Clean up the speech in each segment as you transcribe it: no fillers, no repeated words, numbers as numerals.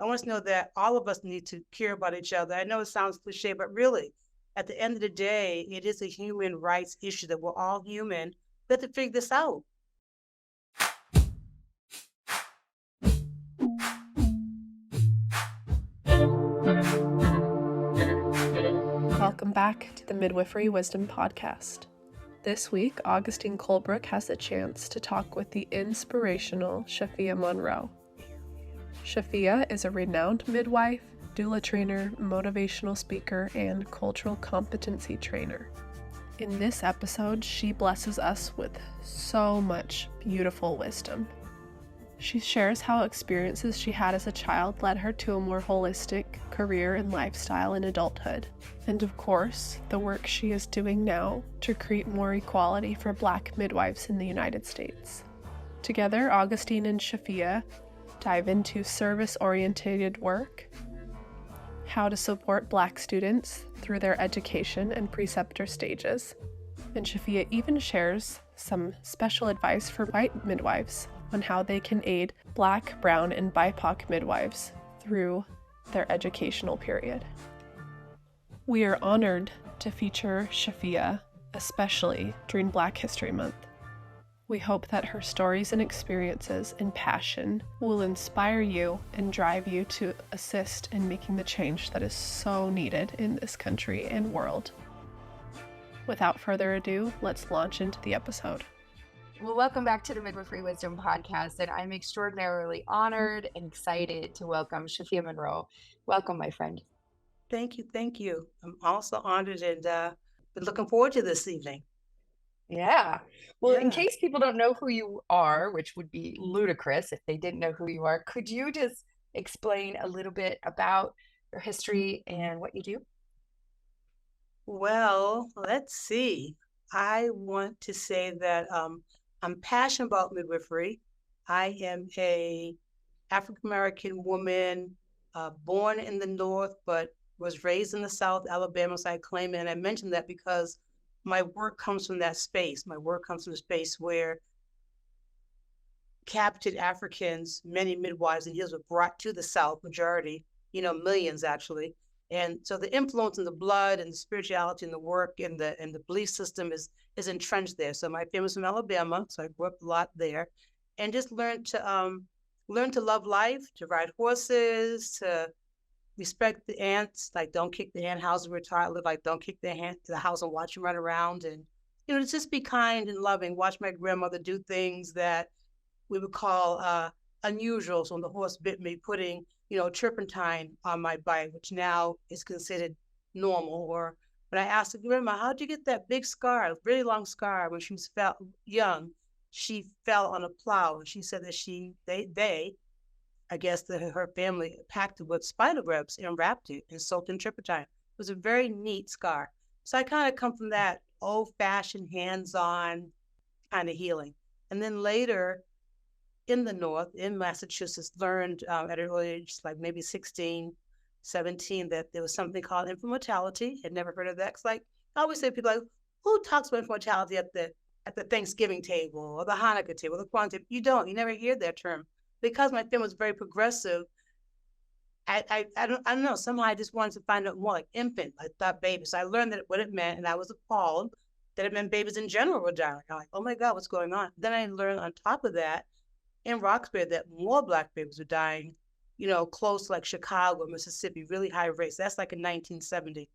I want us to know that all of us need to care about each other. I know it sounds cliche, but really, at the end of the day, it is a human rights issue that we're all human. We have to figure this out. Welcome back to the Midwifery Wisdom Podcast. This week, Augustine Colebrook has the chance to talk with the inspirational Shafia Monroe. Shafia is a renowned midwife, doula trainer, motivational speaker, and cultural competency trainer. In this episode, she blesses us with so much beautiful wisdom. She shares how experiences she had as a child led her to a more holistic career and lifestyle in adulthood. And of course, the work she is doing now to create more equality for Black midwives in the United States. Together, Augustine and Shafia dive into service-oriented work, how to support Black students through their education and preceptor stages. And Shafia even shares some special advice for white midwives on how they can aid Black, brown, and BIPOC midwives through their educational period. We are honored to feature Shafia, especially during Black History Month. We hope that her stories and experiences and passion will inspire you and drive you to assist in making the change that is so needed in this country and world. Without further ado, let's launch into the episode. Well, welcome back to the Midwifery Wisdom Podcast, and I'm extraordinarily honored and excited to welcome Shafia Monroe. Welcome, my friend. Thank you. I'm also honored and been looking forward to this evening. Yeah. Well, in case people don't know who you are, which would be ludicrous if they didn't know who you are, could you just explain a little bit about your history and what you do? Well, let's see. I want to say that I'm passionate about midwifery. I am a African-American woman, born in the North, but was raised in the South, Alabama, so I claim it. And I mention that because my work comes from that space. My work comes from a space where captured Africans, many midwives and healers were brought to the South, majority, millions actually. And so the influence in the blood and the spirituality and the work and the belief system is entrenched there. So my family's from Alabama, so I grew up a lot there, and just learned to love life, to ride horses, to respect the ants, like don't kick the ant house. We're taught like don't kick the ant to the house and watch them run around, and to just be kind and loving. Watch my grandmother do things that we would call unusual. So when the horse bit me, putting turpentine on my bike, which now is considered normal. Or when I asked her, Grandma, how'd you get that big scar, a really long scar, when she was young? She fell on a plow, and she said that I guess her family packed it with spider webs and wrapped it and soaked in turpentine. It was a very neat scar. So I kind of come from that old-fashioned, hands-on kind of healing. And then later, in the North, in Massachusetts, learned at an early age, like maybe 16, 17, that there was something called infant Had never heard of that. Cause like I always say to people, like, who talks about infant at the Thanksgiving table or the Hanukkah table, the Kwanzaa table? You never hear that term. Because my family was very progressive, I don't know, somehow I just wanted to find out more, like infant, I thought baby. So I learned that what it meant, and I was appalled that it meant babies in general were dying. I'm like, oh my God, what's going on? Then I learned on top of that, in Roxbury, that more Black babies were dying, close to like Chicago, Mississippi, really high rates. That's like in 1970.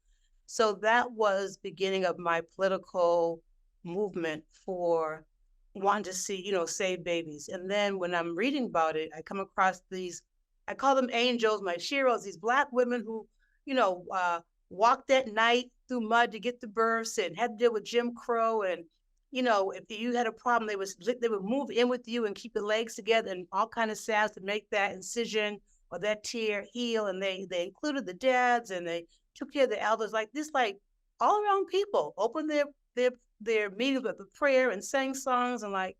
So that was beginning of my political movement for wanting to see, save babies. And then when I'm reading about it, I come across these, I call them angels, my sheroes, these Black women who, walked at night through mud to get the births and had to deal with Jim Crow. And if you had a problem, they would move in with you and keep the legs together and all kind of salves to make that incision or that tear heal. And they included the dads, and they took care of the elders, like this, like all around people, opened their meetings with a prayer and sang songs, and like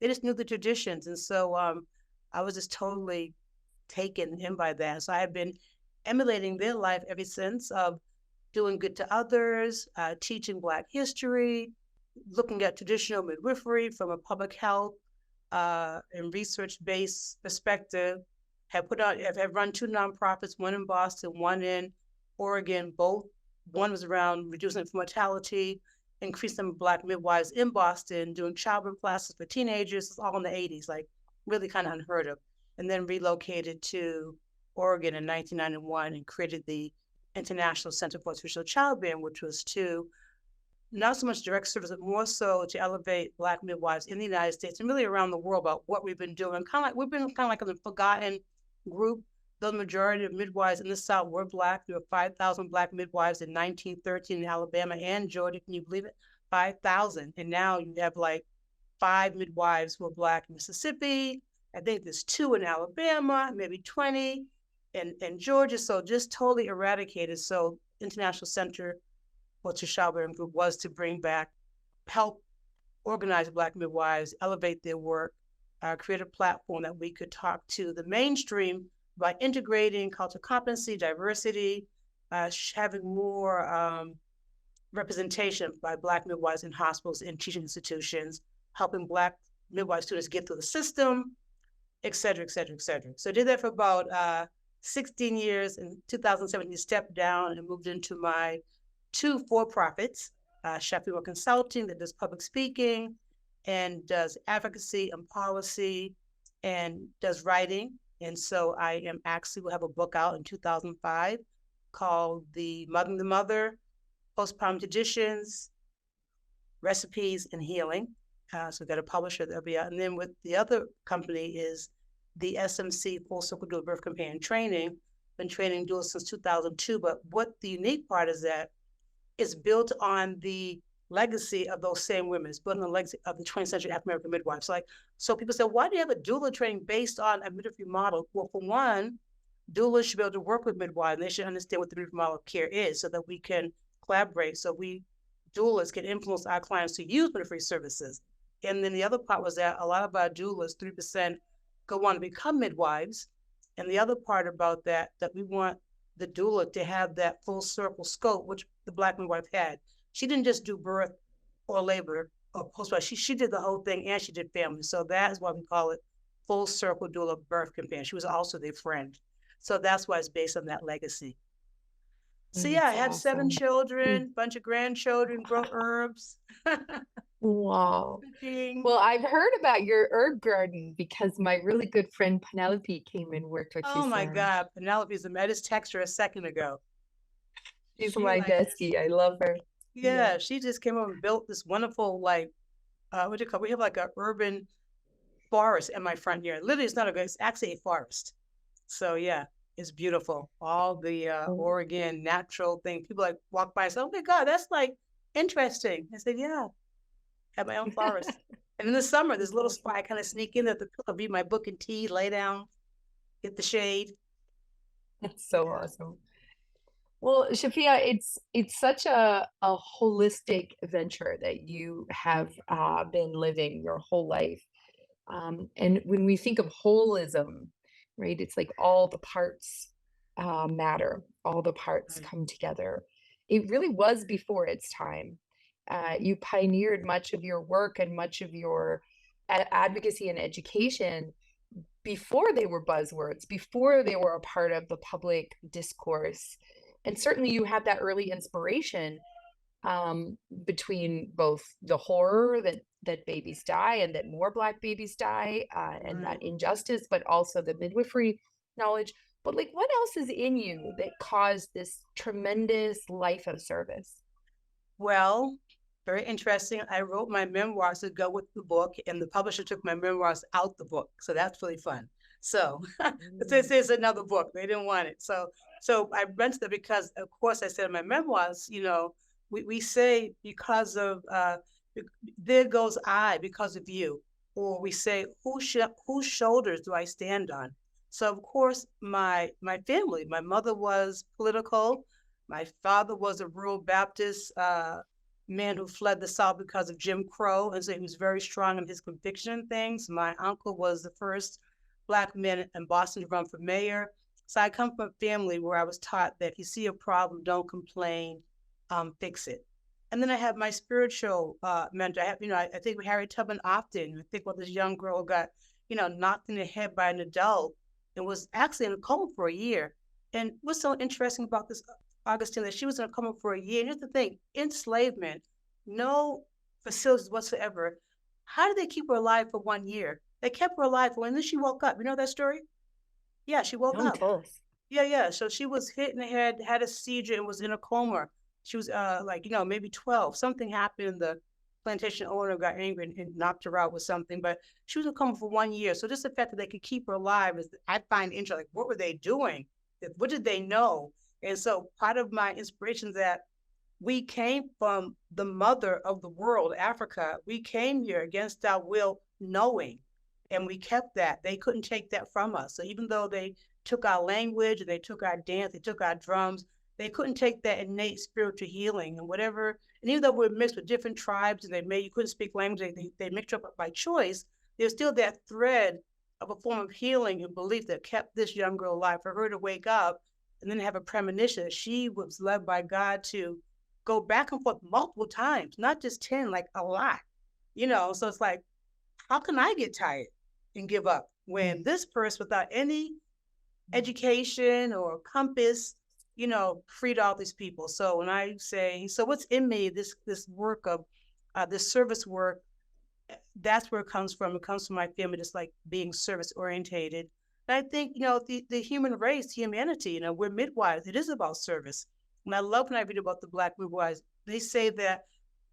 they just knew the traditions. And so I was just totally taken in by that. So I have been emulating their life ever since, of doing good to others, teaching Black history, looking at traditional midwifery from a public health and research-based perspective, Have run two nonprofits, one in Boston, one in Oregon. One was around reducing mortality, increased number of Black midwives in Boston, doing childbirth classes for teenagers. It's all in the 80s, like really kind of unheard of. And then relocated to Oregon in 1991 and created the International Center for Artificial Childbearing, which was to not so much direct service, but more so to elevate Black midwives in the United States and really around the world about what we've been doing. We've been kind of like a forgotten group. The majority of midwives in the South were Black. There were 5,000 Black midwives in 1913 in Alabama and Georgia. Can you believe it? 5,000. And now you have like 5 midwives who are Black in Mississippi. I think there's 2 in Alabama, maybe 20 in Georgia. So just totally eradicated. So International Center for Childbearing Group was to bring back, help organize Black midwives, elevate their work, create a platform that we could talk to the mainstream by integrating cultural competency, diversity, having more representation by Black midwives in hospitals and teaching institutions, helping Black midwife students get through the system, et cetera, et cetera, et cetera. So I did that for about 16 years. In 2017, stepped down and moved into my 2 for-profits, Shafia Consulting, that does public speaking and does advocacy and policy and does writing. And so I am actually will have a book out in 2005 called The Mother, Postpartum Traditions, Recipes, and Healing. So we've got a publisher that'll be out. And then with the other company is the SMC Full Circle Doula Birth Companion Training. Been training doulas since 2002. But what the unique part is that it's built on the legacy of those same women. It's built on the legacy of the 20th century African-American midwives. So people say, why do you have a doula training based on a midwifery model? Well, for one, doulas should be able to work with midwives, and they should understand what the midwifery model of care is so that we can collaborate, so we doulas can influence our clients to use midwifery services. And then the other part was that a lot of our doulas, 3%, go on to become midwives. And the other part about that we want the doula to have that full circle scope, which the Black midwife had. She didn't just do birth or labor or postpartum. She did the whole thing, and she did family. So that is why we call it Full Circle Doula Birth Companion. She was also their friend. So that's why it's based on that legacy. So yeah, I have 7 children, bunch of grandchildren, grow herbs. Wow. Well, I've heard about your herb garden because my really good friend Penelope came and worked with you. Oh my God, Penelope's I just texted her a second ago. She's my bestie. I love her. Yeah, she just came over and built this wonderful, like, what do you call it? We have like an urban forest in my front yard. Literally, it's actually a forest. So yeah, it's beautiful. All the Oregon natural thing. People like walk by and say, oh my God, that's like interesting. I said, yeah, have my own forest. And in the summer, there's a little spot I kind of sneak in at the pillow, read my book and tea, lay down, get the shade. That's so awesome. Well, Shafia, it's such a holistic venture that you have been living your whole life. And when we think of holism, right, it's like all the parts matter, all the parts come together. It really was before its time. You pioneered much of your work and much of your advocacy and education before they were buzzwords, before they were a part of the public discourse. And certainly you had that early inspiration between both the horror that babies die and that more Black babies die and that injustice, but also the midwifery knowledge. But like, what else is in you that caused this tremendous life of service? Well, very interesting. I wrote my memoirs to go with the book, and the publisher took my memoirs out the book. So that's really fun. So this is another book. They didn't want it. So I rented it because, of course, I said in my memoirs, you know, we say because of, there goes I because of you. Or we say, whose shoulders do I stand on? So, of course, my family, my mother was political. My father was a rural Baptist man who fled the South because of Jim Crow. And so he was very strong in his conviction and things. My uncle was the first Black man in Boston to run for mayor. So I come from a family where I was taught that if you see a problem, don't complain, fix it. And then I have my spiritual mentor. I think Harriet Tubman Often. I think about this young girl who got, knocked in the head by an adult and was actually in a coma for a year. And what's so interesting about this, Augustine, that she was in a coma for a year. And here's the thing, enslavement, no facilities whatsoever. How did they keep her alive for 1 year? They kept her alive and then she woke up. You know that story? Yeah, she woke No, up. tell us. Yeah. So she was hit in the head, had a seizure, and was in a coma. She was maybe 12. Something happened. The plantation owner got angry and knocked her out with something, but she was in a coma for 1 year. So just the fact that they could keep her alive is, I find interesting. Like, what were they doing? What did they know? And so part of my inspiration is that we came from the mother of the world, Africa. We came here against our will, knowing, and we kept that. They couldn't take that from us. So even though they took our language, they took our dance, they took our drums, they couldn't take that innate spiritual healing and whatever. And even though we're mixed with different tribes and you couldn't speak language, they mixed up by choice, there's still that thread of a form of healing and belief that kept this young girl alive. For her to wake up and then have a premonition that she was led by God to go back and forth multiple times, not just 10, like a lot, So it's like, how can I get tired and give up when this person without any education or compass, freed all these people? So when I say, so what's in me, this work of this service work, that's where it comes from. It comes from my family, just like being service orientated. And I think, the human race, humanity, we're midwives. It is about service. And I love when I read about the Black midwives, they say that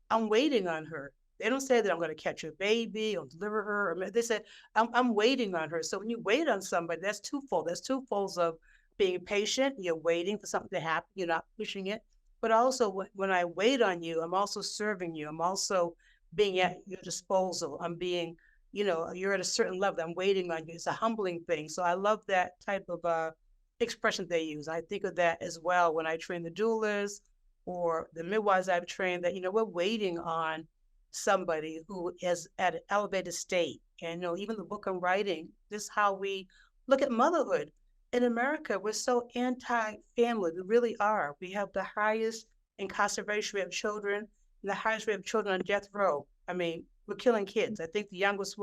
I'm waiting on her. They don't say that I'm going to catch a baby or deliver her. Or they said, I'm waiting on her. So when you wait on somebody, that's twofold. There's two folds of being patient. You're waiting for something to happen. You're not pushing it. But also when I wait on you, I'm also serving you. I'm also being at your disposal. I'm being, you're at a certain level. I'm waiting on you. It's a humbling thing. So I love that type of expression they use. I think of that as well when I train the doulas or the midwives I've trained, that, we're waiting on somebody who is at an elevated state. And, even the book I'm writing, this is how we look at motherhood. In America, we're so anti-family. We really are. We have the highest incarceration rate of children and the highest rate of children on death row. I mean, we're killing kids. I think the youngest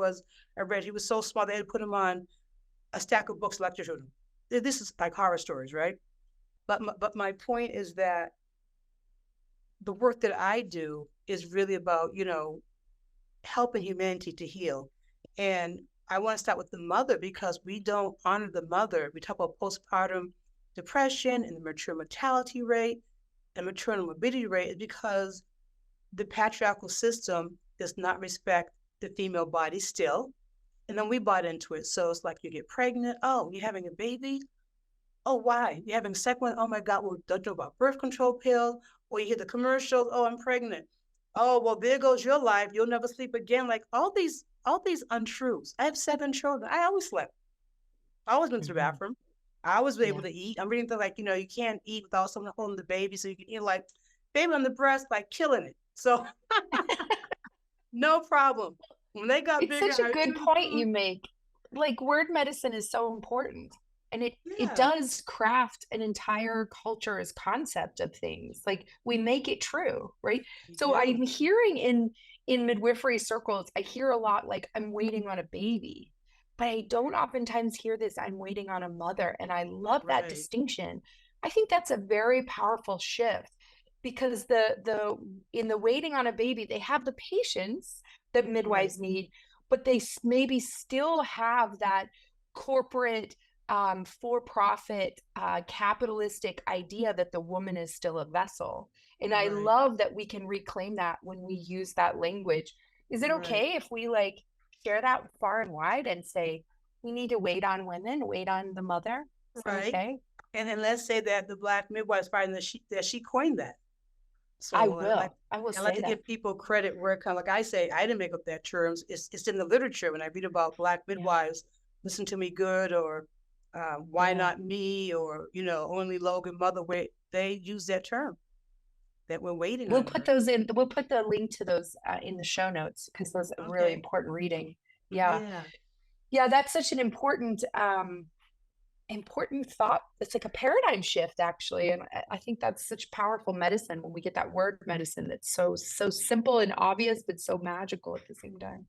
I read, he was so small, they had to put him on a stack of books, lecture to him. This is like horror stories, right? But my point is that the work that I do is really about, helping humanity to heal. And I want to start with the mother because we don't honor the mother. We talk about postpartum depression and the mature mortality rate and maternal morbidity rate because the patriarchal system does not respect the female body still. And then we bought into it. So it's like you get pregnant. Oh, you're having a baby? Oh, why? You're having a second one? Oh my God, well, don't know about birth control pill. Or you hear the commercial, oh, I'm pregnant. Oh, well, there goes your life. You'll never sleep again. Like all these untruths. I have 7 children. I always slept. I always went to the bathroom. I was able to eat. I'm reading things like, you can't eat without someone holding the baby. So you can eat like baby on the breast, like killing it. So no problem. When they got bigger, it's such a good point you make. Like word medicine is so important. And it does craft an entire culture's concept of things. Like we make it true, right? So I'm hearing in midwifery circles, I hear a lot like I'm waiting on a baby, but I don't oftentimes hear this, I'm waiting on a mother. And I love that distinction. I think that's a very powerful shift because in the waiting on a baby, they have the patience that midwives need, but they maybe still have that corporate for-profit capitalistic idea that the woman is still a vessel. And I love that we can reclaim that when we use that language. Is it okay if we like share that far and wide and say we need to wait on women, wait on the mother? Is that okay? And then let's say that the Black midwives find that she coined that. So I will I like to give people credit where it comes. Like I say, I didn't make up that term. It's in the literature. When I read about Black midwives, listen to me good, or why not me, or only Logan mother, where they use that term that we're waiting we'll on. Put those in, we'll put the link to those in the show notes because those are really important reading. Yeah, that's such an important thought. It's like a paradigm shift actually, and I think that's such powerful medicine when we get that word medicine that's so simple and obvious but so magical at the same time.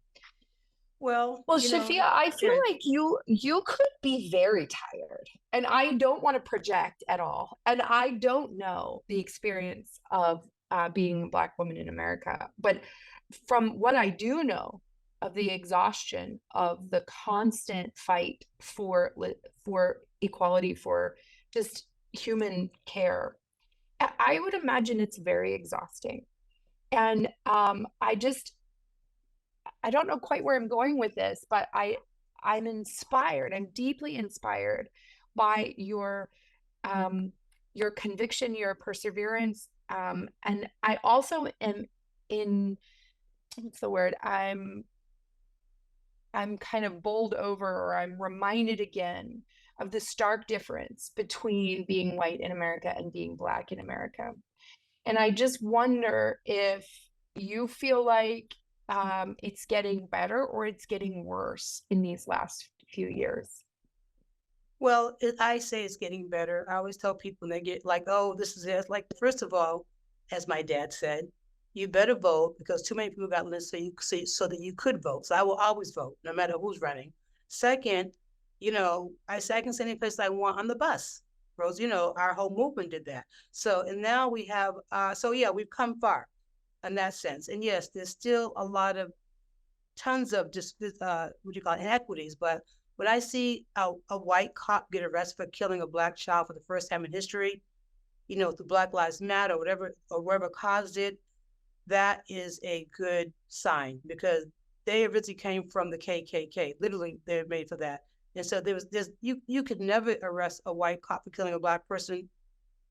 Well, Well, Shafia, I feel yeah. like you could be very tired, and I don't want to project at all. And I don't know the experience of being a Black woman in America, but from what I do know of the exhaustion of the constant fight for equality, for just human care, I would imagine it's very exhausting. And I don't know quite where I'm going with this, but I'm inspired. I'm deeply inspired by your conviction, your perseverance, and I also am in what's the word? I'm kind of bowled over, or I'm reminded again of the stark difference between being white in America and being Black in America. And I just wonder if you feel like it's getting better or it's getting worse in these last few years. Well, I say it's getting better. I always tell people when they get like, oh, this is it. It's like, first of all, as my dad said, you better vote because too many people got lists so that you could vote. So I will always vote, no matter who's running. Second, I say I can send any place I want on the bus. Rose, our whole movement did that. So, and now we have, we've come far in that sense. And yes, there's still a lot of tons of just inequities. But when I see a white cop get arrested for killing a Black child for the first time in history, through Black Lives Matter, whatever caused it, that is a good sign because they originally came from the KKK. Literally, they're made for that. And so you could never arrest a white cop for killing a Black person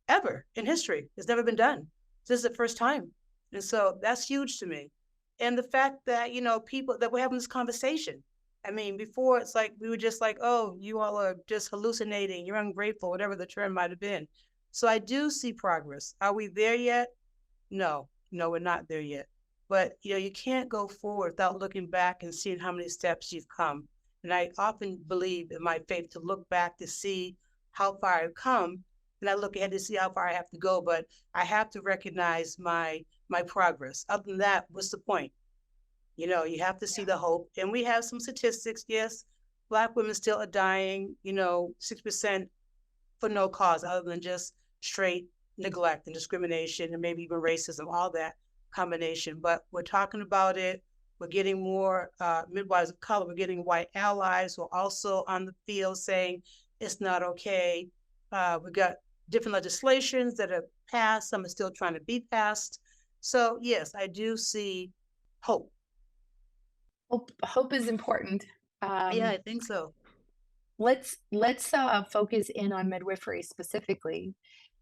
ever in history. It's never been done. This is the first time. And so that's huge to me. And the fact that, people that we're having this conversation. I mean, before it's like, we were just like, oh, you all are just hallucinating. You're ungrateful, whatever the term might've been. So I do see progress. Are we there yet? No, we're not there yet. But, you can't go forward without looking back and seeing how many steps you've come. And I often believe in my faith to look back to see how far I've come. And I look ahead to see how far I have to go, but I have to recognize my progress. Other than that, what's the point? You have to see the hope. And we have some statistics. Yes, Black women still are dying, 6% for no cause other than just straight neglect and discrimination and maybe even racism, all that combination. But we're talking about it. We're getting more midwives of color. We're getting white allies who are also on the field saying it's not okay. We got different legislations that have passed. Some are still trying to be passed. So yes, I do see hope. Hope is important. Yeah, I think so. Let's focus in on midwifery specifically.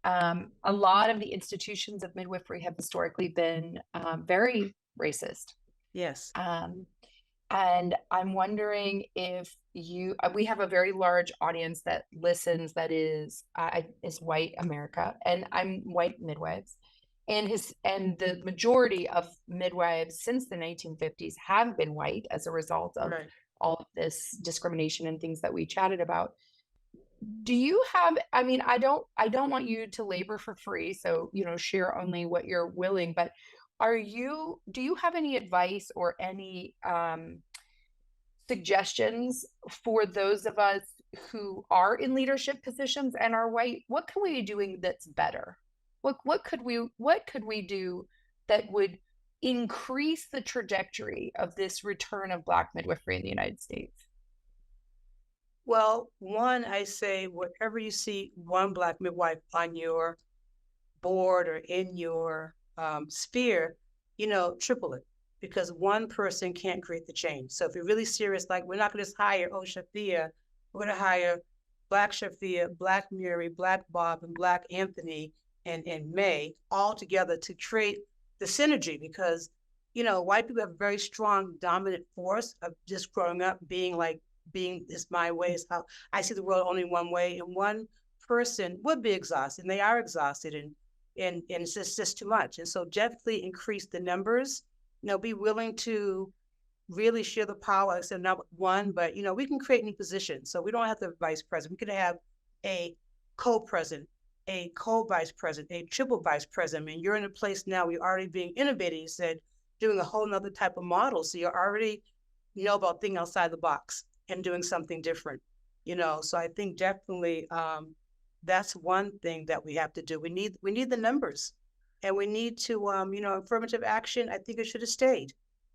A lot of the institutions of midwifery have historically been very racist. Yes. And I'm wondering if we have a very large audience that listens that is white America, and I'm white midwives. And the majority of midwives since the 1950s have been white as a result of all of this discrimination and things that we chatted about. Do you have, I mean, I don't want you to labor for free, so, share only what you're willing, but do you have any advice or any suggestions for those of us who are in leadership positions and are white? What can we be doing that's better? What could we do that would increase the trajectory of this return of Black midwifery in the United States? Well, one, I say, wherever you see one Black midwife on your board or in your sphere, triple it, because one person can't create the change. So if you're really serious, like, we're not going to just hire, Shafia, we're going to hire Black Shafia, Black Mary, Black Bob, and Black Anthony and May all together to create the synergy, because, white people have a very strong dominant force of just growing up being is my way, is how I see the world only one way. And one person would be exhausted, and they are exhausted, and it's just too much. And so definitely increase the numbers, be willing to really share the power. I said not one, but, we can create new positions. So we don't have the vice president. We could have a co-president, a co-vice president, a triple vice president. I mean, you're in a place now where you're already being innovative. You said doing a whole nother type of model. So you're already know about thinking outside the box and doing something different, So I think definitely that's one thing that we have to do. We need the numbers, and we need to, affirmative action. I think it should have stayed.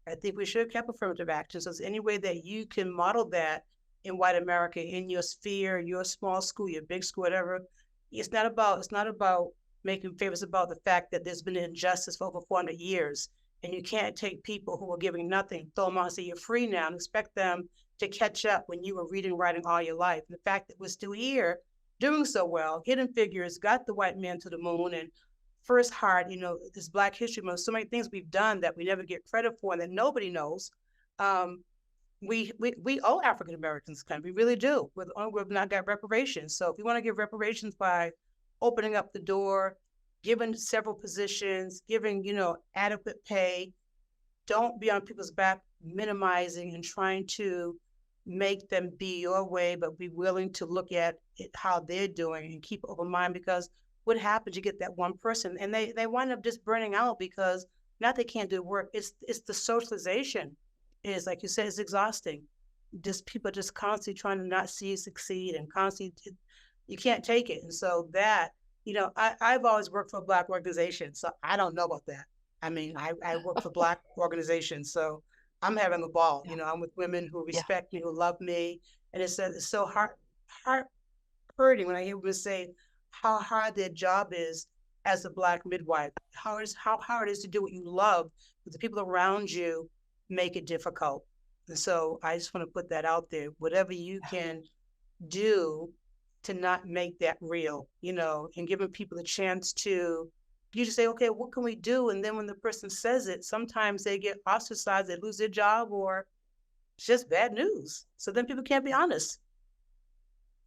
I think we should have kept affirmative action. So, is any way that you can model that in white America, in your sphere, your small school, your big school, whatever? It's not about making favors. It's about the fact that there's been injustice for over 400 years, and you can't take people who are giving nothing, throw them out and say you're free now, and expect them to catch up when you were reading, writing all your life. And the fact that we're still here doing so well, Hidden Figures got the white man to the moon, and First Heart, this Black History Month, so many things we've done that we never get credit for and that nobody knows. We owe African Americans country. We really do. We've not got reparations. So if we want to give reparations by opening up the door, giving several positions, giving, adequate pay, don't be on people's back minimizing and trying to make them be your way, but be willing to look at how they're doing and keep open mind, because what happens, you get that one person and they wind up just burning out because not they can't do work. It's the socialization is, like you said, it's exhausting. Just people just constantly trying to not see you succeed and constantly, you can't take it. And so that, I've always worked for a Black organization, so I don't know about that. I mean, I work for Black organizations, so I'm having a ball. Yeah. I'm with women who respect me, who love me. And it's so heart hurting when I hear women say how hard their job is as a Black midwife, how hard it is to do what you love, but the people around you make it difficult. And so I just want to put that out there. Whatever you can do to not make that real, and giving people a chance to, you just say, okay, what can we do? And then when the person says it, sometimes they get ostracized, they lose their job, or it's just bad news. So then people can't be honest.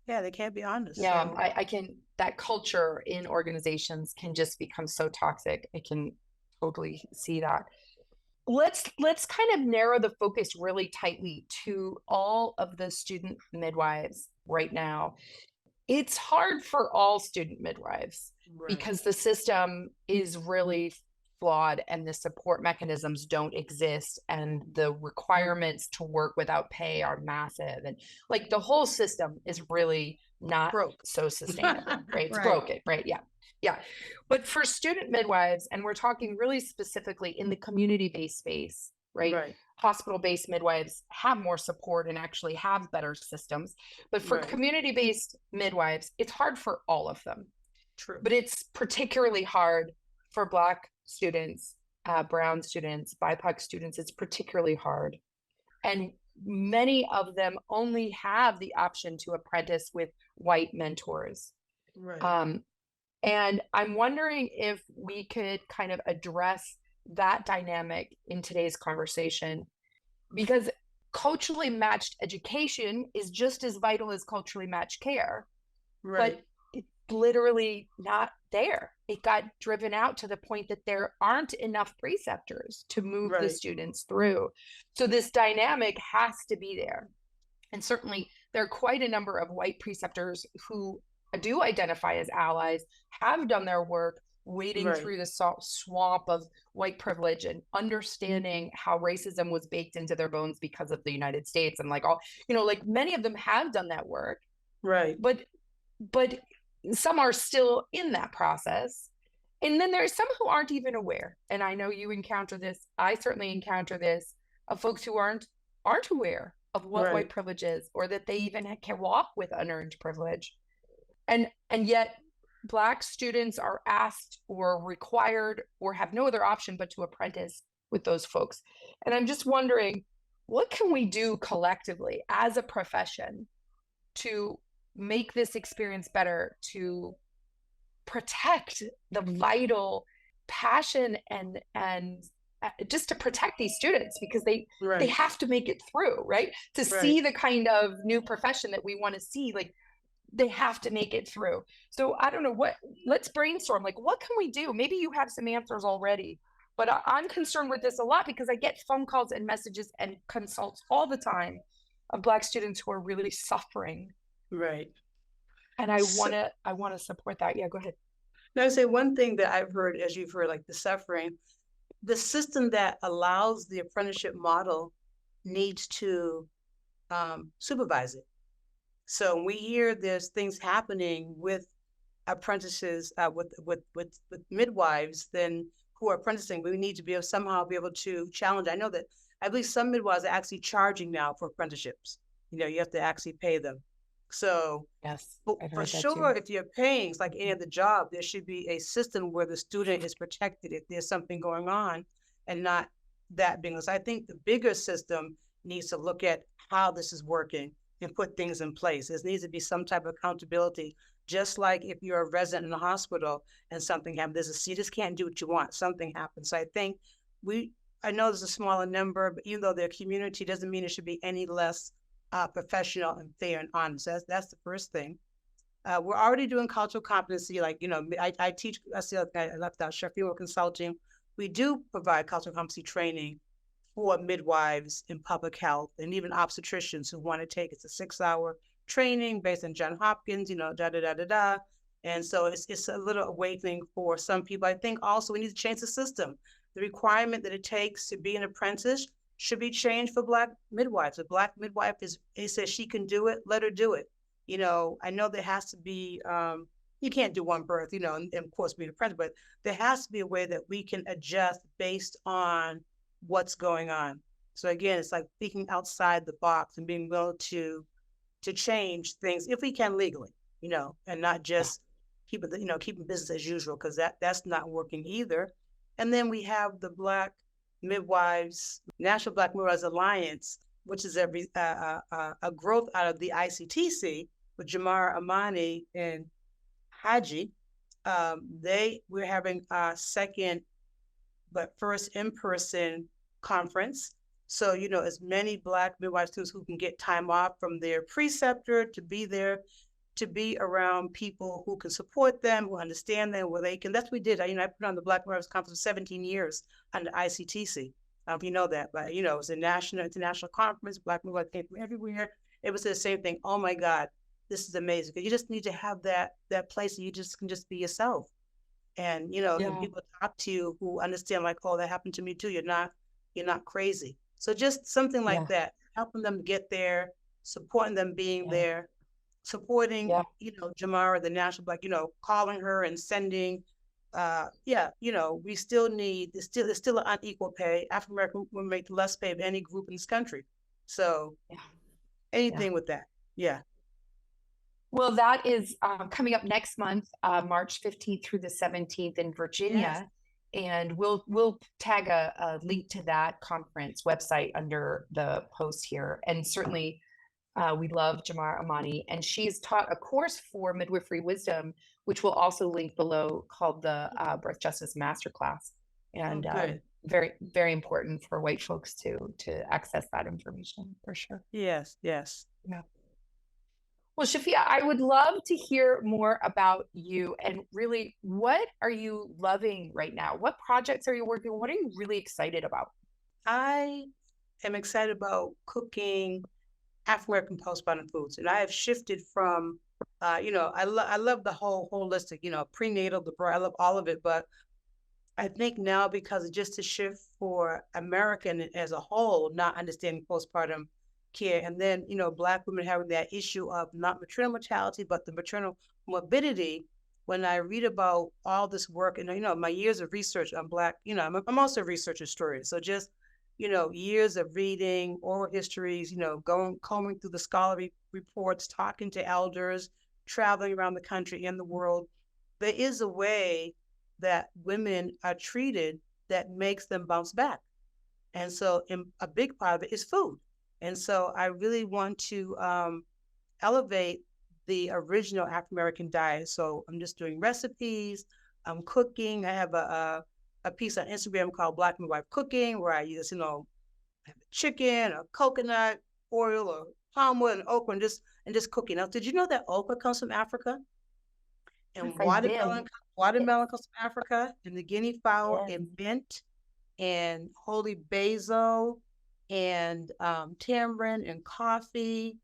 Yeah, they can't be honest. Yeah, so. I can, that culture in organizations can just become so toxic. I can totally see that. Let's kind of narrow the focus really tightly to all of the student midwives right now. It's hard for all student midwives because the system is really flawed and the support mechanisms don't exist and the requirements to work without pay are massive, and like the whole system is really not so sustainable. Right? It's broken. Right. Yeah. But for student midwives, and we're talking really specifically in the community-based space, right? Hospital-based midwives have more support and actually have better systems. But for community-based midwives, it's hard for all of them. True. But it's particularly hard for Black students, brown students, BIPOC students. It's particularly hard. And many of them only have the option to apprentice with white mentors. And I'm wondering if we could kind of address that dynamic in today's conversation, because culturally matched education is just as vital as culturally matched care, but it's literally not there. It got driven out to the point that there aren't enough preceptors to move the students through. So this dynamic has to be there. And certainly there are quite a number of white preceptors who do identify as allies, have done their work, wading through the swamp of white privilege and understanding how racism was baked into their bones because of the United States. And like all, like many of them have done that work. But some are still in that process. And then there's some who aren't even aware. And I know you encounter this. I certainly encounter this of folks who aren't aware of what white privilege is, or that they even can walk with unearned privilege. And yet Black students are asked or required or have no other option but to apprentice with those folks. And I'm just wondering, what can we do collectively as a profession to make this experience better, to protect the vital passion and just to protect these students, because they have to make it through, to see the kind of new profession that we want to see, like they have to make it through. So I don't know, let's brainstorm, like what can we do? Maybe you have some answers already, but I'm concerned with this a lot because I get phone calls and messages and consults all the time of Black students who are really suffering. And I want to support that. Yeah, go ahead. Now, I say one thing that I've heard, as you've heard, like the suffering, the system that allows the apprenticeship model needs to supervise it. So when we hear there's things happening with apprentices, with midwives, then who are apprenticing, we need to be able somehow be able to challenge. I know that I believe some midwives are actually charging now for apprenticeships. You have to actually pay them. So Yes, I've for heard that sure, too. if you're paying, it's like any other job, there should be a system where the student is protected if there's something going on, and not that being. So I think the bigger system needs to look at how this is working and put things in place. There needs to be some type of accountability, just like if you're a resident in a hospital and something happens, you just can't do what you want. Something happens. So I think I know there's a smaller number, but even though they're community, doesn't mean it should be any less professional and fair and honest. That's the first thing. We're already doing cultural competency. Like, I teach, I left out Shafia Consulting. We do provide cultural competency training for midwives in public health and even obstetricians who want to take it. It's a 6-hour training based in Johns Hopkins, da. And so it's a little awakening for some people. I think also we need to change the system. The requirement that it takes to be an apprentice should be changed for Black midwives. A Black midwife it says she can do it, let her do it. I know there has to be, you can't do one birth, and of course being an apprentice, but there has to be a way that we can adjust based on what's going on. So again, it's like thinking outside the box and being willing to change things if we can legally, and not just keeping business as usual, because that's not working either. And then we have the Black Midwives, National Black Midwives Alliance, which is a growth out of the ICTC with Jamar Amani and Haji. We're having our second but first in-person conference. So, as many Black midwife students who can get time off from their preceptor to be there, to be around people who can support them, who understand them, where they can. That's what we did. I put on the Black Midwives Conference for 17 years under ICTC. I don't know if you know that, but, it was a international conference. Black midwives came from everywhere. It was the same thing. Oh my God, this is amazing. You just need to have that place where you can just be yourself. And, and people talk to you who understand, like, oh, that happened to me too. You're not crazy. So just something like that, helping them get there, supporting them being there, supporting, Jamara, the National Black, calling her and sending, we still need, there's still an unequal pay. African American women make less pay of any group in this country. So anything with that. Yeah. Well, that is coming up next month, March 15th through the 17th in Virginia. Yes. And we'll tag a link to that conference website under the post here. And certainly we love Jamar Amani. And she's taught a course for Midwifery Wisdom, which we'll also link below, called the Birth Justice Masterclass. And very, very important for white folks to access that information, for sure. Yes. Yeah. Well, Shafia, I would love to hear more about you and really, what are you loving right now? What projects are you working on? What are you really excited about? I am excited about cooking African American postpartum foods. And I have shifted from, I love the whole holistic, prenatal, the birth, I love all of it. But I think now, because just a shift for American as a whole, not understanding postpartum care, and then Black women having that issue of not maternal mortality but the maternal morbidity. When I read about all this work and my years of research on Black, I'm also a research historian, so just years of reading oral histories, combing through the scholarly reports, talking to elders, traveling around the country and the world, there is a way that women are treated that makes them bounce back. And so a big part of it is food. And so I really want to elevate the original African American diet. So I'm just doing recipes, I'm cooking. I have a piece on Instagram called Black Midwife Cooking, where I use, chicken or coconut oil or palm oil and okra and just cooking. Now, did you know that okra comes from Africa? And yes, watermelon comes from Africa, and the guinea fowl and mint and holy basil and tamarind and coffee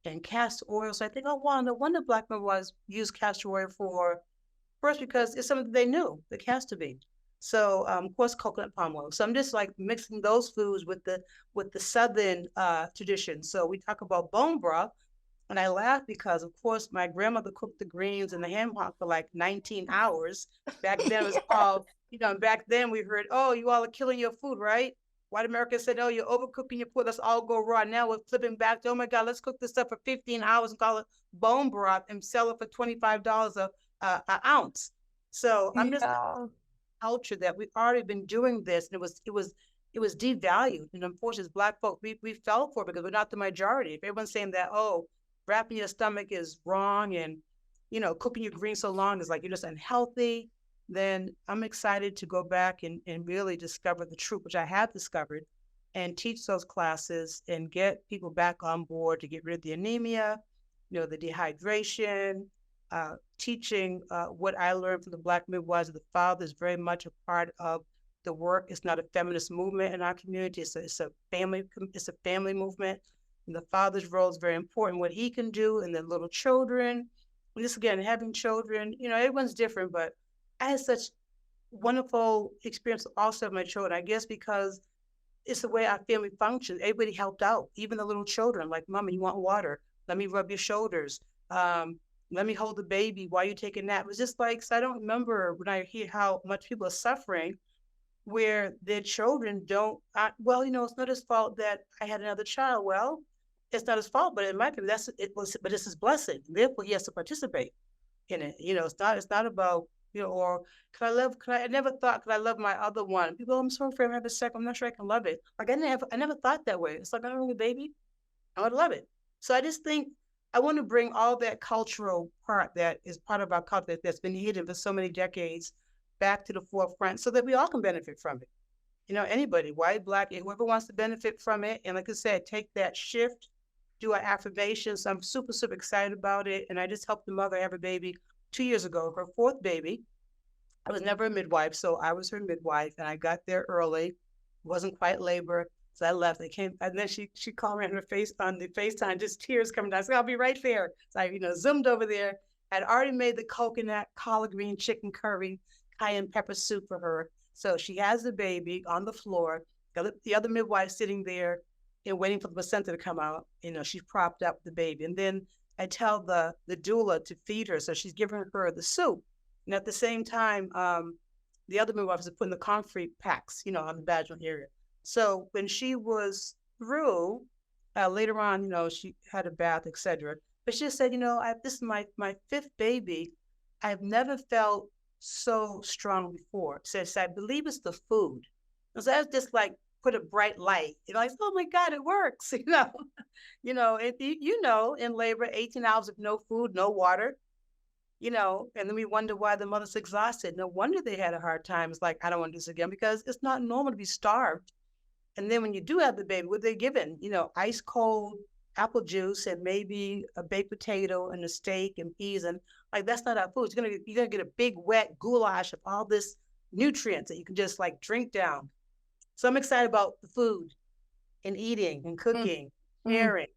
and castor oil. So I think, no wonder Black midwives use castor oil first because it's something they knew, the castor bean. So of course, coconut palm oil. So I'm just like mixing those foods with the Southern tradition. So we talk about bone broth, and I laugh because, of course, my grandmother cooked the greens and the ham hock for like 19 hours. Back then it was called, back then we heard, oh, you all are killing your food, right? White America said, oh, you're overcooking your food. Let's all go raw. Now we're flipping back to, oh my God, let's cook this stuff for 15 hours and call it bone broth and sell it for $25 a ounce. So I'm just culture that we've already been doing this, and it was devalued. And unfortunately, as Black folk, we fell for it because we're not the majority. If everyone's saying that, oh, wrapping your stomach is wrong, and cooking your greens so long is like you're just unhealthy, then I'm excited to go back and really discover the truth, which I have discovered, and teach those classes and get people back on board to get rid of the anemia, the dehydration, teaching what I learned from the Black midwives of the father is very much a part of the work. It's not a feminist movement in our community. It's a family movement. And the father's role is very important, what he can do, and the little children. And this, again, having children, everyone's different, but I had such wonderful experience also with my children, I guess because it's the way our family functions. Everybody helped out, even the little children, like, Mama, you want water? Let me rub your shoulders. Let me hold the baby while you take a nap. It was just like, so I don't remember when I hear how much people are suffering where their children don't, well, it's not his fault that I had another child. Well, it's not his fault, but in my opinion, but it's his blessing. Therefore, he has to participate in it. It's not about, or I never thought, could I love my other one? People, I'm so afraid I have a second. I'm not sure I can love it. Like, I never thought that way. It's like, I don't have a baby. I would love it. So I just think I want to bring all that cultural part that is part of our culture that's been hidden for so many decades back to the forefront so that we all can benefit from it. Anybody, white, Black, whoever wants to benefit from it. And like I said, take that shift, do our affirmations. I'm super, super excited about it. And I just helped the mother have a baby 2 years ago, her fourth baby. I was never a midwife, so I was her midwife, and I got there early. Wasn't quite labor. So I left. I came, and then she called me on the FaceTime, just tears coming down. I said, I'll be right there. So I, zoomed over there. I'd already made the coconut collard green chicken curry, cayenne pepper soup for her. So she has the baby on the floor. The other midwife sitting there and waiting for the placenta to come out. She's propped up the baby. And then I tell the doula to feed her. So she's giving her the soup. And at the same time, the other midwives are putting the concrete packs, on the vaginal area. So when she was through, later on, she had a bath, etc. But she said, this is my fifth baby. I've never felt so strong before. So I believe it's the food. And so that's just like put a bright light. Like, oh my God, it works. In labor, 18 hours of no food, no water. And then we wonder why the mother's exhausted. No wonder they had a hard time. It's like, I don't want to do this again because it's not normal to be starved. And then when you do have the baby, what they're given, ice cold apple juice and maybe a baked potato and a steak and peas. And like, that's not our food. You're gonna get a big wet goulash of all this nutrients that you can just like drink down. So I'm excited about the food and eating and cooking, sharing,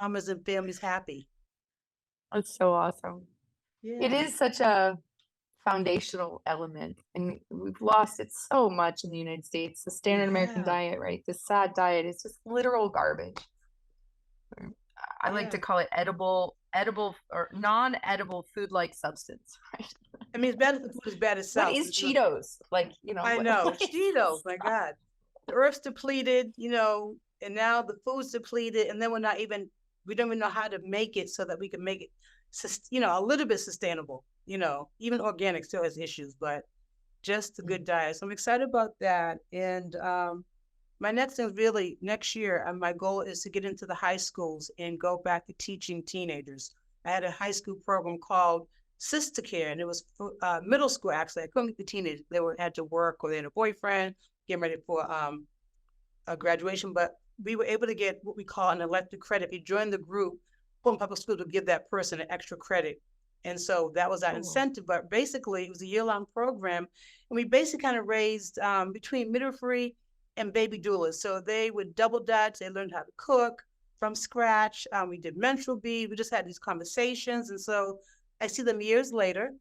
mamas and families happy. That's so awesome. Yeah. It is such a foundational element, and we've lost it so much in the United States. The standard American diet, right? The SAD diet is just literal garbage. I like to call it edible or non-edible food-like substance, right? I mean, it's bad as the food is bad itself. What is Cheetos? Like, I know, Cheetos, my God. The earth's depleted, and now the food's depleted, and then we don't even know how to make it so that we can make it, a little bit sustainable. Even organic still has issues, but just a good diet. So I'm excited about that. And my next thing is really next year, my goal is to get into the high schools and go back to teaching teenagers. I had a high school program called Sister Care, and it was for, middle school, actually. I couldn't get the teenagers. They had to work or they had a boyfriend, getting ready for a graduation. But we were able to get what we call an elective credit. If you join the group, Fulton Public School would give that person an extra credit. And so that was our incentive. But basically, it was a year-long program. And we basically kind of raised between midwifery and baby doulas. So they would double dutch. They learned how to cook from scratch. We did menstrual beads. We just had these conversations. And so I see them years later,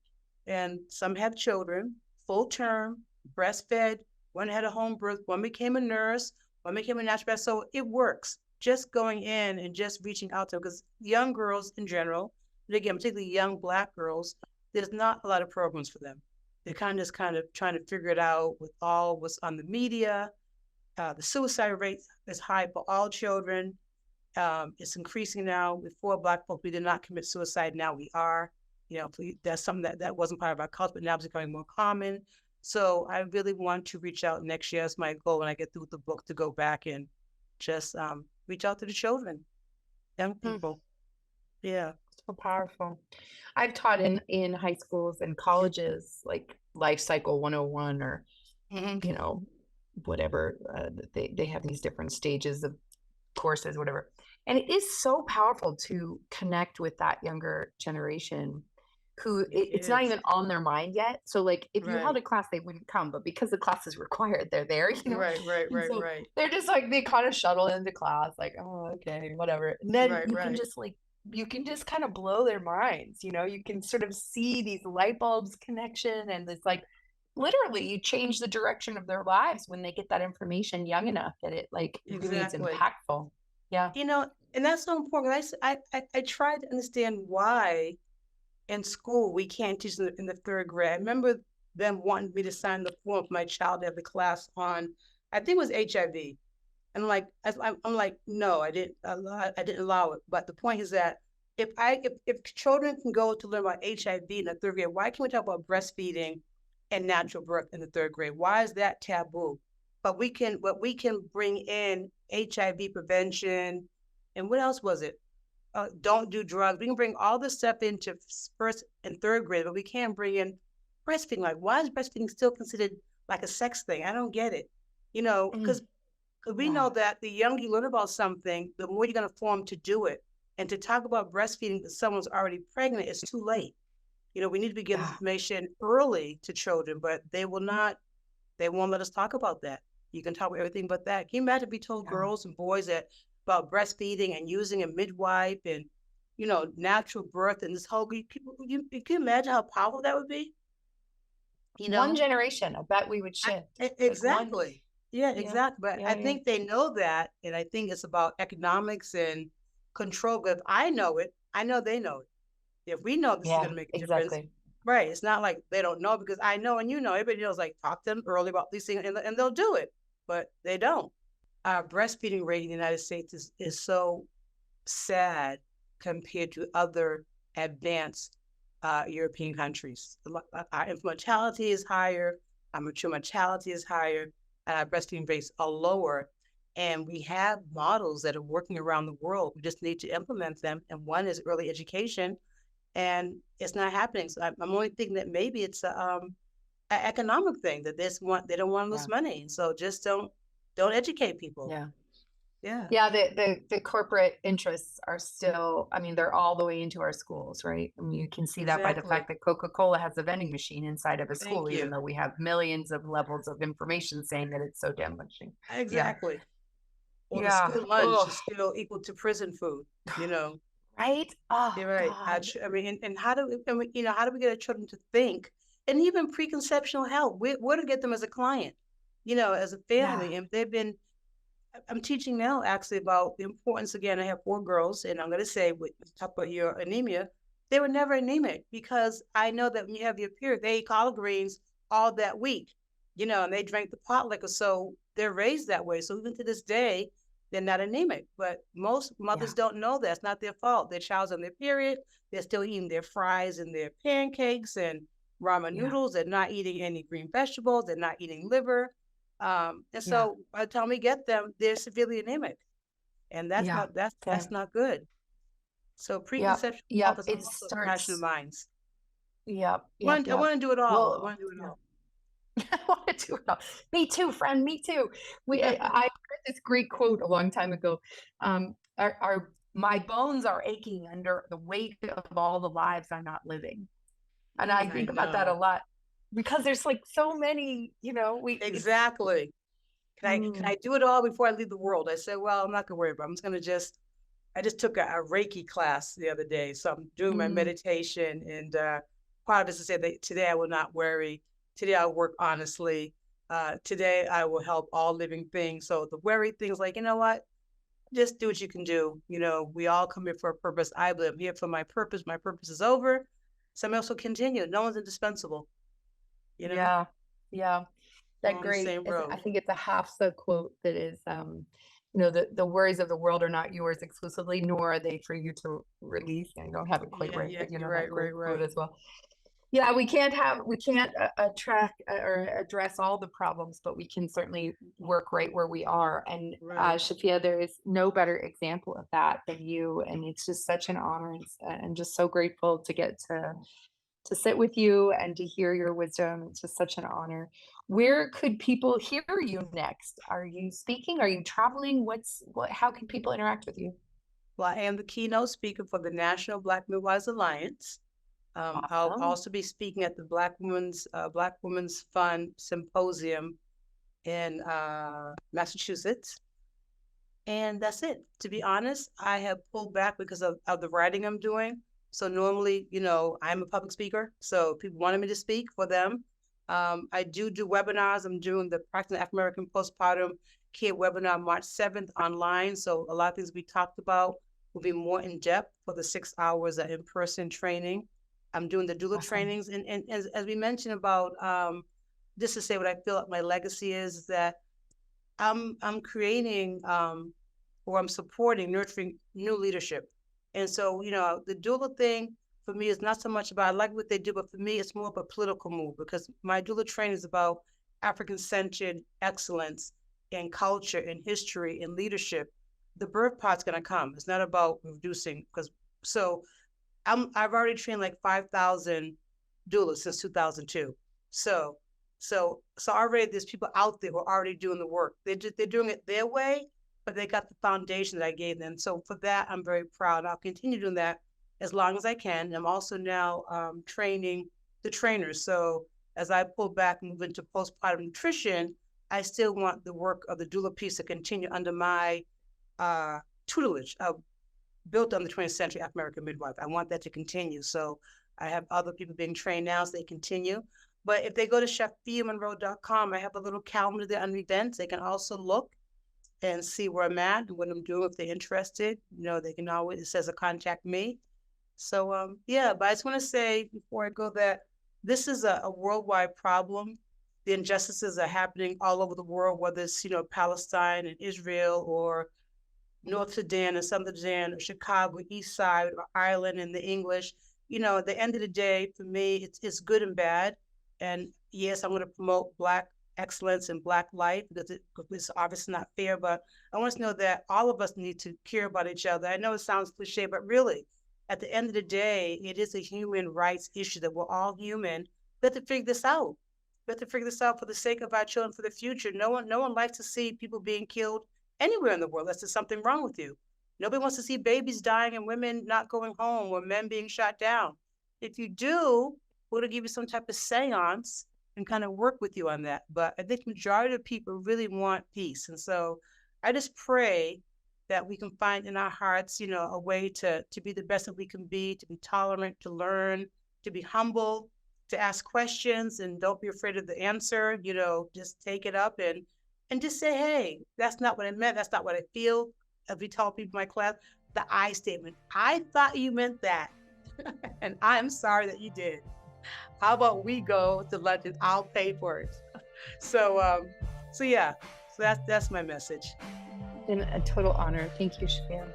and some have children, full term, breastfed, one had a home birth, one became a nurse, one became a naturopath. So it works. Just going in and just reaching out to them, because young girls in general, and again, particularly young Black girls, there's not a lot of programs for them. They're kind of trying to figure it out with all what's on the media. The suicide rate is high for all children. It's increasing now. Before Black folks, we did not commit suicide. Now we are. That's something that wasn't part of our culture, but now it's becoming more common. So I really want to reach out next year as my goal when I get through with the book, to go back and just reach out to the children, young people. Yeah. So powerful. I've taught in high schools and colleges, like Life Cycle 101 or, whatever. They have these different stages of courses, whatever. And it is so powerful to connect with that younger generation who it's not even on their mind yet. So like if you held a class, they wouldn't come, but because the class is required, they're there, Right. They're just like, they kind of shuttle into class like, oh, okay, whatever. And then you can just kind of blow their minds. You can sort of see these light bulbs connection, and it's like, literally you change the direction of their lives when they get that information young enough that it really is impactful. Yeah. And that's so important. I try to understand why in school we can't teach in the third grade. I remember them wanting me to sign the form for my child to have the class on, I think it was HIV. And I'm like, no, I didn't allow it. But the point is that if children can go to learn about HIV in the third grade, why can't we talk about breastfeeding and natural birth in the third grade? Why is that taboo? But we can bring in HIV prevention, and what else was it? Don't do drugs. We can bring all this stuff into first and third grade, but we can't bring in breastfeeding. Like, why is breastfeeding still considered like a sex thing? I don't get it. Because we know that the younger you learn about something, the more you're going to form to do it. And to talk about breastfeeding that someone's already pregnant is too late. We need to be getting information early to children, but they won't let us talk about that. You can talk about everything but that. Can you imagine if we told girls and boys about breastfeeding and using a midwife and, natural birth and this whole people, you can imagine how powerful that would be? One generation, I bet we would shift. Exactly. Exactly. But I think they know that. And I think it's about economics and control. But if I know it, I know they know it. If we know this is going to make a difference. Right. It's not like they don't know, because I know and everybody knows, like, talk to them early about these things and they'll do it, but they don't. Our breastfeeding rate in the United States is so sad compared to other advanced European countries. Our infant mortality is higher, our mature mortality is higher, and our breastfeeding rates are lower. And we have models that are working around the world. We just need to implement them. And one is early education, and it's not happening. So I'm only thinking that maybe it's an economic thing, that they don't want to lose money. So just don't educate people. The corporate interests are still, they're all the way into our schools, right? You can see that by the fact that Coca-Cola has a vending machine inside of a school, even though we have millions of levels of information saying that it's so damaging. Exactly. Or the school lunch is still equal to prison food, Right? Oh, you're right. God. And how do we get our children to think, and even preconceptional help? Where to get them as a client, as a family. And I'm teaching now actually about the importance. Again, I have 4 girls, and I'm going to say, talk about your anemia. They were never anemic, because I know that when you have your period, they eat collard greens all that week, and they drank the pot liquor, so they're raised that way. So even to this day, they're not anemic. But most mothers don't know that. It's not their fault. Their child's on their period. They're still eating their fries and their pancakes and ramen noodles. They're not eating any green vegetables. They're not eating liver. And so by the time we get them, they're severely anemic. And that's not good. So preconception it starts in minds. I want to do it all. I want to do it all. I want to do it all. Me too, friend. Me too. I heard this great quote a long time ago. My bones are aching under the weight of all the lives I'm not living. And I think about that a lot, because there's like so many, Exactly. Can I do it all before I leave the world? I said, well, I'm not gonna worry about it. I'm just gonna I just took a Reiki class the other day. So I'm doing my meditation, and part of it is to say that today I will not worry. Today I work honestly. Today I will help all living things. So the worry things like, you know what? Just do what you can do. We all come here for a purpose. I believe I'm here for my purpose. My purpose is over. Somebody else will continue. No one's indispensable. Yeah. We're That on the great. same road. I think it's a Hafsa quote that is, the worries of the world are not yours exclusively, nor are they for you to release. I don't have it quite right, but right, that right. quote as well. Yeah, we can't attract or address all the problems, but we can certainly work right where we are. And Right. Shafia, there is no better example of that than you. And it's just such an honor, and just so grateful to get to sit with you and to hear your wisdom. It's just such an honor. Where could people hear you next? Are you speaking? Are you traveling? How can people interact with you? Well, I am the keynote speaker for the National Black Midwives Alliance. I'll Awesome. also be speaking at the Black Women's Fund Symposium in Massachusetts. And that's it. To be honest, I have pulled back because of the writing I'm doing. So normally, I'm a public speaker. So people wanted me to speak for them. I do webinars. I'm doing the Practicing African American Postpartum Care webinar March 7th online. So a lot of things we talked about will be more in depth for the 6 hours of in-person training. I'm doing the doula trainings. And as we mentioned about, just to say what I feel like my legacy is that I'm creating or I'm supporting, nurturing new leadership. And so, the doula thing for me is not so much about, I like what they do, but for me, it's more of a political move because my doula training is about African-centered excellence in culture, in history, in leadership. The birth part's going to come. It's not about reducing I've already trained like 5,000 doulas since 2002. So already there's people out there who are already doing the work. They're doing it their way, but they got the foundation that I gave them. So for that, I'm very proud. I'll continue doing that as long as I can. I'm also now training the trainers. So as I pull back and move into postpartum nutrition, I still want the work of the doula piece to continue under my tutelage, built on the 20th century African American midwife. I want that to continue. So I have other people being trained now, so they continue. But if they go to shafiamonroe.com, I have a little calendar there on events. They can also look and see where I'm at and what I'm doing. If they're interested, they can always, it says to contact me. So, but I just want to say before I go that this is a worldwide problem. The injustices are happening all over the world, whether it's, Palestine and Israel or North Sudan and Southern Sudan, or Chicago, East Side, or Ireland and the English. At the end of the day, for me, it's good and bad. And yes, I'm going to promote Black excellence and Black life because it's obviously not fair, but I want us to know that all of us need to care about each other. I know it sounds cliche, but really, at the end of the day, it is a human rights issue that we're all human. We have to figure this out. We have to figure this out for the sake of our children, for the future. No one likes to see people being killed anywhere in the world. That's just something wrong with you. Nobody wants to see babies dying and women not going home or men being shot down. If you do, we're going to give you some type of seance and kind of work with you on that. But I think majority of people really want peace. And so I just pray that we can find in our hearts, a way to be the best that we can be, to be tolerant, to learn, to be humble, to ask questions, and don't be afraid of the answer. Just take it up and just say, hey, that's not what I meant. That's not what I feel. As we tell people in my class, the I statement. I thought you meant that. And I'm sorry that you did. How about we go to lunch and I'll pay for it? So that's my message. It's been a total honor. Thank you, Shafia.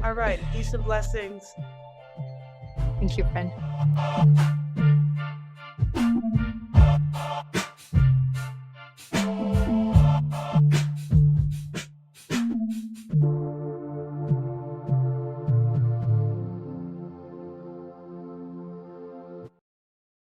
All right. Peace and blessings. Thank you, friend.